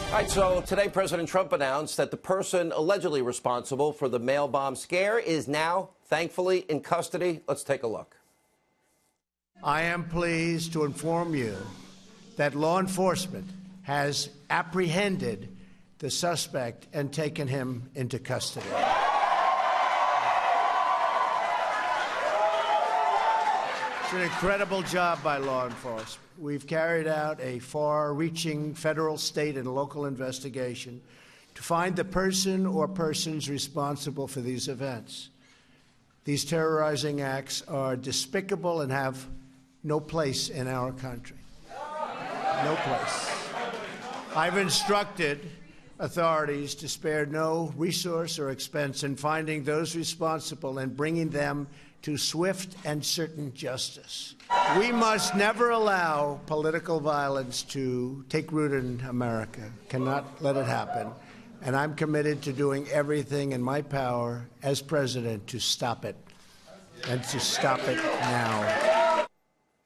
All right, so today President Trump announced that the person allegedly responsible for the mail bomb scare is now, thankfully, in custody. Let's take a look. I am pleased to inform you that law enforcement has apprehended the suspect and taken him into custody. It's an incredible job by law enforcement. We've carried out a far-reaching federal, state, and local investigation to find the person or persons responsible for these events. These terrorizing acts are despicable and have no place in our country. No place. I've instructed authorities to spare no resource or expense in finding those responsible and bringing them to swift and certain justice. We must never allow political violence to take root in America. Cannot let it happen. And I'm committed to doing everything in my power as president to stop it, and to stop it now.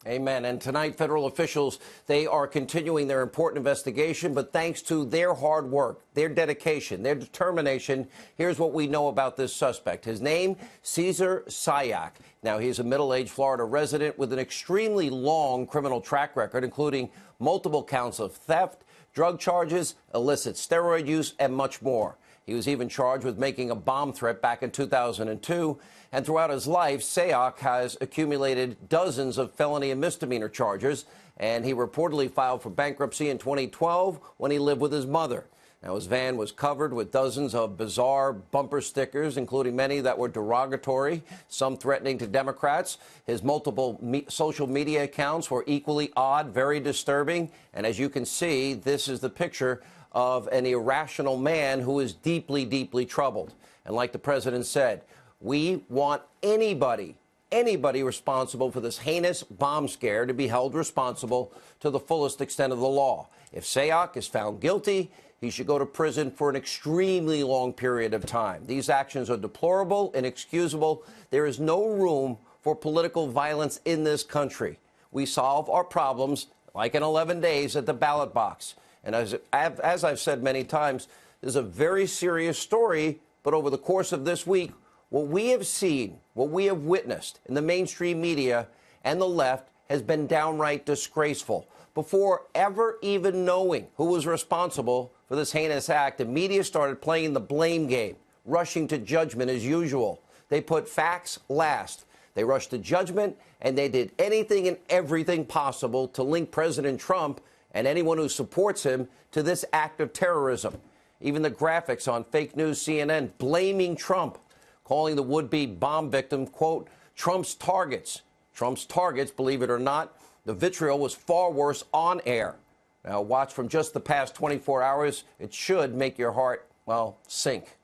Amen. And tonight, federal officials, they are continuing their important investigation, but thanks to their hard work, their dedication, their determination, here's what we know about this suspect. His name, Cesar Sayoc. Now, he's a middle-aged Florida resident with an extremely long criminal track record, including multiple counts of theft, drug charges, illicit steroid use, and much more. He was even charged with making a bomb threat back in 2002. And throughout his life, Sayoc has accumulated dozens of felony and misdemeanor charges. And he reportedly filed for bankruptcy in 2012 when he lived with his mother. Now, his van was covered with dozens of bizarre bumper stickers, including many that were derogatory, some threatening to Democrats. His multiple social media accounts were equally odd, very disturbing. And as you can see, this is the picture of an irrational man who is deeply, deeply troubled. And like the president said, we want anybody responsible for this heinous bomb scare to be held responsible to the fullest extent of the law. If Sayoc is found guilty, he should go to prison for an extremely long period of time. These actions are deplorable, inexcusable. There is no room for political violence in this country. We solve our problems, like in 11 days, at the ballot box. And as I've said many times, this is a very serious story, but over the course of this week, what we have seen, what we have witnessed in the mainstream media and the left has been downright disgraceful. Before ever even knowing who was responsible for this heinous act, the media started playing the blame game, rushing to judgment as usual. They put facts last. They rushed to judgment, and they did anything and everything possible to link President Trump and anyone who supports him to this act of terrorism. Even the graphics on fake news CNN blaming Trump, calling the would-be bomb victim, quote, Trump's targets. Trump's targets, believe it or not. The vitriol was far worse on air. Now, watch from just the past 24 hours. It should make your heart, well, sink.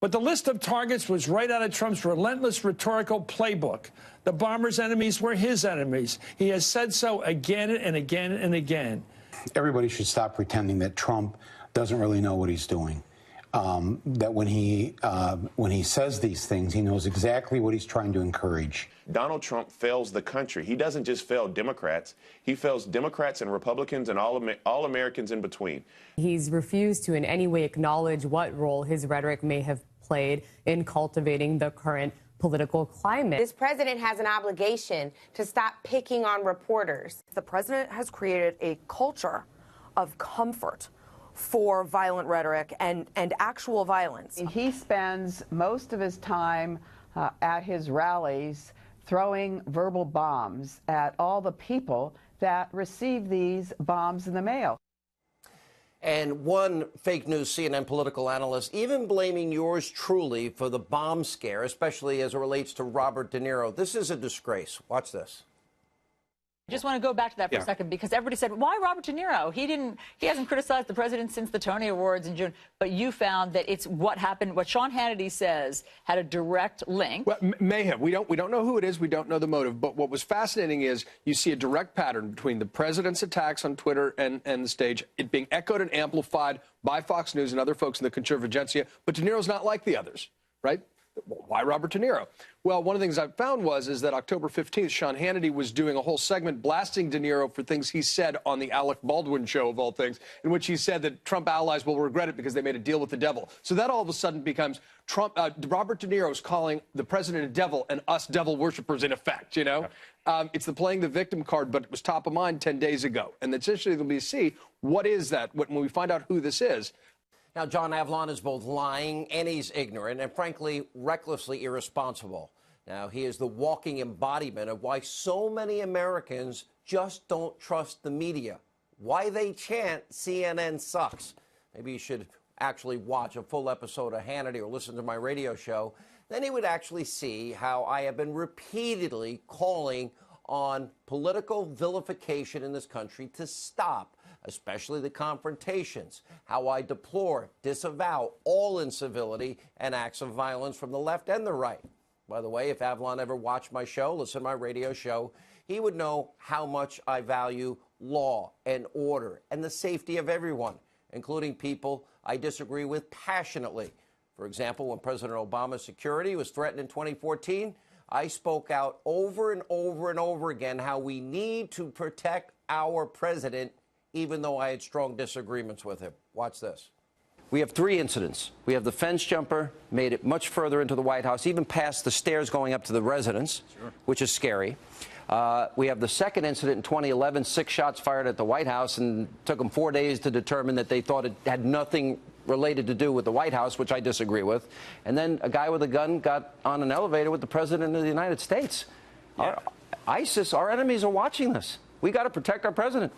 But the list of targets was right out of Trump's relentless rhetorical playbook. The bomber's enemies were his enemies. He has said so again and again and again. Everybody should stop pretending that Trump doesn't really know what he's doing. That when he says these things, he knows exactly what he's trying to encourage. Donald Trump fails the country. He doesn't just fail Democrats. He fails Democrats and Republicans and all Americans in between. He's refused to in any way acknowledge what role his rhetoric may have played in cultivating the current political climate. This president has an obligation to stop picking on reporters. The president has created a culture of comfort for violent rhetoric and actual violence. He spends most of his time at his rallies throwing verbal bombs at all the people that receive these bombs in the mail. And one fake news CNN political analyst even blaming yours truly for the bomb scare, especially as it relates to Robert De Niro. This is a disgrace. Watch this. I just want to go back to that for a second, because everybody said, why Robert De Niro? He hasn't criticized the president since the Tony Awards in June. But you found that it's what happened, what Sean Hannity says had a direct link. Well, may have. We don't know who it is. We don't know the motive. But what was fascinating is you see a direct pattern between the president's attacks on Twitter and the stage, it being echoed and amplified by Fox News and other folks in the conservative. But De Niro's not like the others, right? Why Robert De Niro? Well, one of the things I found is that October 15th, Sean Hannity was doing a whole segment blasting De Niro for things he said on the Alec Baldwin show, of all things, in which he said that Trump allies will regret it because they made a deal with the devil. So that all of a sudden becomes Robert De Niro's calling the president a devil and us devil worshippers in effect, you know? It's the playing the victim card, but it was top of mind 10 days ago. And it's interesting to see what is that when we find out who this is. Now, John Avlon is both lying and he's ignorant and, frankly, recklessly irresponsible. Now, he is the walking embodiment of why so many Americans just don't trust the media, why they chant CNN sucks. Maybe you should actually watch a full episode of Hannity or listen to my radio show. Then he would actually see how I have been repeatedly calling on political vilification in this country to stop, especially the confrontations, how I deplore, disavow all incivility and acts of violence from the left and the right. By the way, if Avlon ever watched my show, listen to my radio show, he would know how much I value law and order and the safety of everyone, including people I disagree with passionately. For example, when President Obama's security was threatened in 2014, I spoke out over and over and over again how we need to protect our president, even though I had strong disagreements with him. Watch this. We have 3 incidents. We have the fence jumper, made it much further into the White House, even past the stairs going up to the residence, which is scary. We have the second incident in 2011, 6 shots fired at the White House, and it took them 4 days to determine that they thought it had nothing related to do with the White House, which I disagree with. And then a guy with a gun got on an elevator with the President of the United States. Yeah. ISIS, our enemies are watching this. We got to protect our president.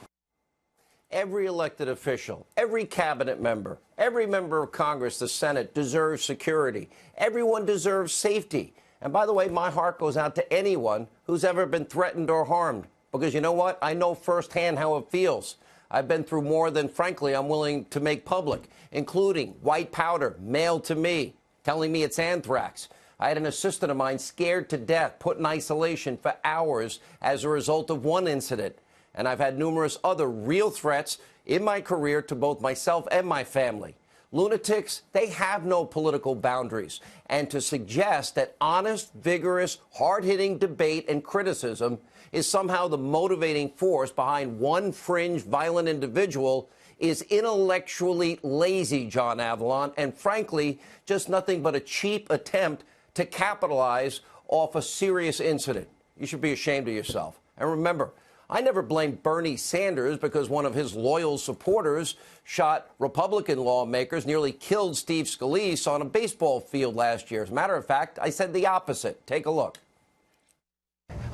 Every elected official, every cabinet member, every member of Congress, the Senate, deserves security. Everyone deserves safety. And by the way, my heart goes out to anyone who's ever been threatened or harmed. Because you know what? I know firsthand how it feels. I've been through more than, frankly, I'm willing to make public, including white powder mailed to me, telling me it's anthrax. I had an assistant of mine scared to death, put in isolation for hours as a result of one incident. And I've had numerous other real threats in my career to both myself and my family. Lunatics, they have no political boundaries. And to suggest that honest, vigorous, hard-hitting debate and criticism is somehow the motivating force behind one fringe violent individual is intellectually lazy, John Avlon, and frankly, just nothing but a cheap attempt to capitalize off a serious incident. You should be ashamed of yourself. And remember, I never blamed Bernie Sanders because one of his loyal supporters shot Republican lawmakers, nearly killed Steve Scalise on a baseball field last year. As a matter of fact, I said the opposite. Take a look.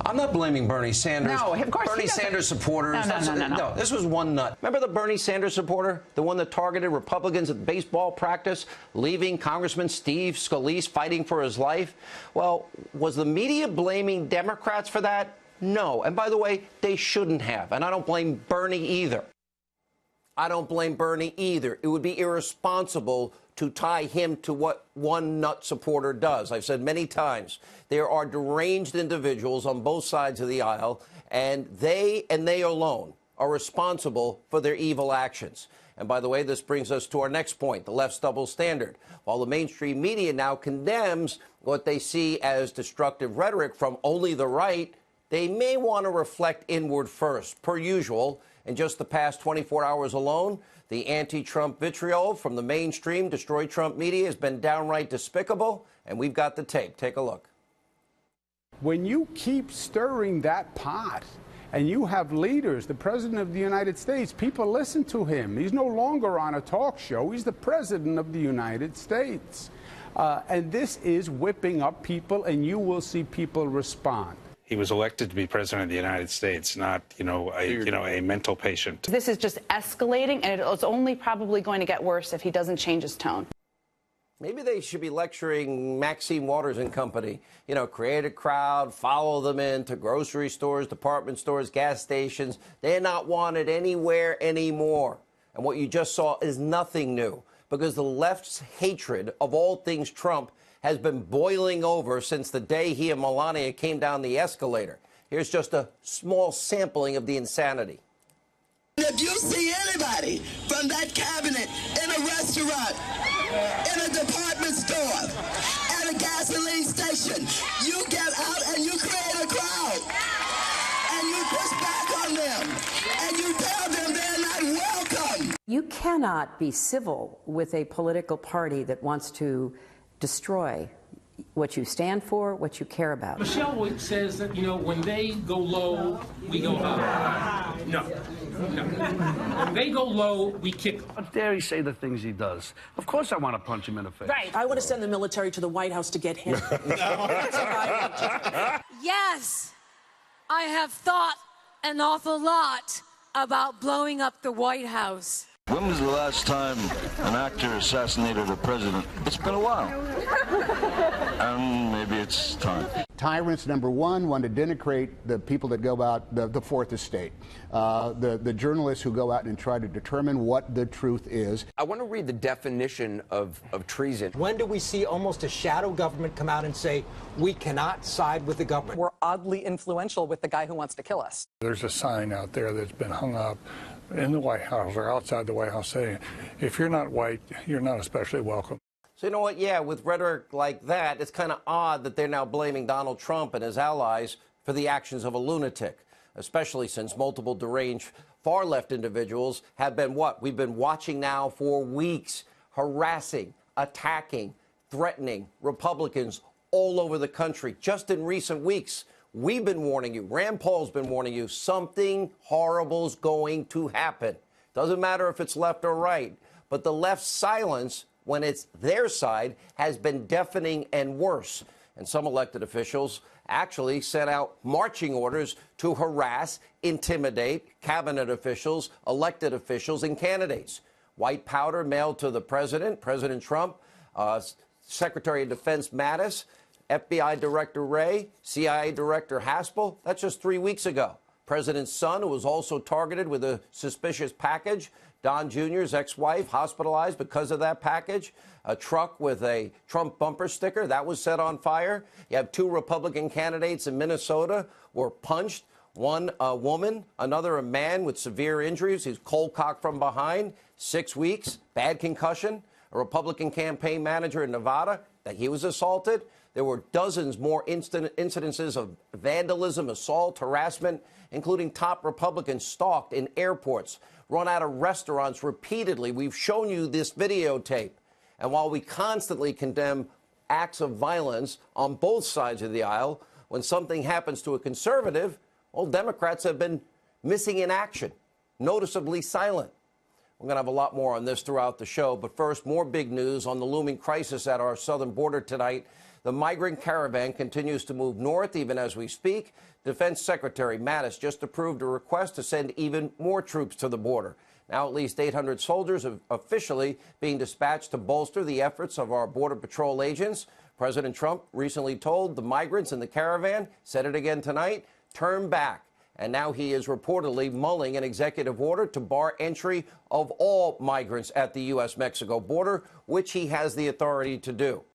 I'm not blaming Bernie Sanders. No, of course Bernie Sanders supporters. No, this was one nut. Remember the Bernie Sanders supporter? The one that targeted Republicans at baseball practice, leaving Congressman Steve Scalise fighting for his life? Well, was the media blaming Democrats for that? No. And by the way, they shouldn't have. And I don't blame Bernie either. I don't blame Bernie either. It would be irresponsible to tie him to what one nut supporter does. I've said many times, there are deranged individuals on both sides of the aisle, and they alone are responsible for their evil actions. And by the way, this brings us to our next point, the left's double standard. While the mainstream media now condemns what they see as destructive rhetoric from only the right, they may want to reflect inward first. Per usual, in just the past 24 hours alone, the anti-Trump vitriol from the mainstream destroy Trump media has been downright despicable, and we've got the tape. Take a look. When you keep stirring that pot and you have leaders, the President of the United States, people listen to him. He's no longer on a talk show. He's the President of the United States. And this is whipping up people, and you will see people respond. He was elected to be president of the United States, not, a mental patient. This is just escalating, and it's only probably going to get worse if he doesn't change his tone. Maybe they should be lecturing Maxine Waters and company. Create a crowd, follow them into grocery stores, department stores, gas stations. They're not wanted anywhere anymore. And what you just saw is nothing new, because the left's hatred of all things Trump has been boiling over since the day he and Melania came down the escalator. Here's just a small sampling of the insanity. If you see anybody from that cabinet in a restaurant, in a department store, at at a gasoline station. You get out and you create a crowd. And you push back on them. And you tell them they're not welcome. You cannot be civil with a political party that wants to destroy what you stand for, what you care about. Michelle says that, when they go low, we go high. No. When they go low, we kick. How dare he say the things he does? Of course I want to punch him in the face. Right. I want to send the military to the White House to get him. Yes, I have thought an awful lot about blowing up the White House. When was the last time an actor assassinated a president? It's been a while. And maybe it's time. Tyrants, number one, want to denigrate the people that go out, the fourth estate, the journalists who go out and try to determine what the truth is. I want to read the definition of treason. When do we see almost a shadow government come out and say, we cannot side with the government? We're oddly influential with the guy who wants to kill us. There's a sign out there that's been hung up in the White House or outside the White House saying, if you're not white, you're not especially welcome. So you know what? Yeah, with rhetoric like that, it's kind of odd that they're now blaming Donald Trump and his allies for the actions of a lunatic, especially since multiple deranged far-left individuals have been what? We've been watching now for weeks, harassing, attacking, threatening Republicans all over the country. Just in recent weeks, we've been warning you, Rand Paul's been warning you, something horrible's going to happen. Doesn't matter if it's left or right, but the left's silence when it's their side has been deafening and worse. And some elected officials actually sent out marching orders to harass, intimidate cabinet officials, elected officials, and candidates. White powder mailed to the president, President Trump, Secretary of Defense Mattis, FBI Director Wray, CIA Director Haspel. That's just 3 weeks ago. President's son, who was also targeted with a suspicious package. Don Jr.'s ex-wife hospitalized because of that package. A truck with a Trump bumper sticker, that was set on fire. You have 2 Republican candidates in Minnesota were punched. One a woman, another a man with severe injuries. He's cold-cocked from behind. 6 weeks, bad concussion. A Republican campaign manager in Nevada, that he was assaulted. There were dozens more incidences of vandalism, assault, harassment, including top Republicans stalked in airports, run out of restaurants repeatedly. We've shown you this videotape. And while we constantly condemn acts of violence on both sides of the aisle, when something happens to a conservative, well, Democrats have been missing in action, noticeably silent. We're going to have a lot more on this throughout the show. But first, more big news on the looming crisis at our southern border tonight. The migrant caravan continues to move north even as we speak. Defense Secretary Mattis just approved a request to send even more troops to the border. Now at least 800 soldiers are officially being dispatched to bolster the efforts of our Border Patrol agents. President Trump recently told the migrants in the caravan, said it again tonight, turn back. And now he is reportedly mulling an executive order to bar entry of all migrants at the U.S.-Mexico border, which he has the authority to do.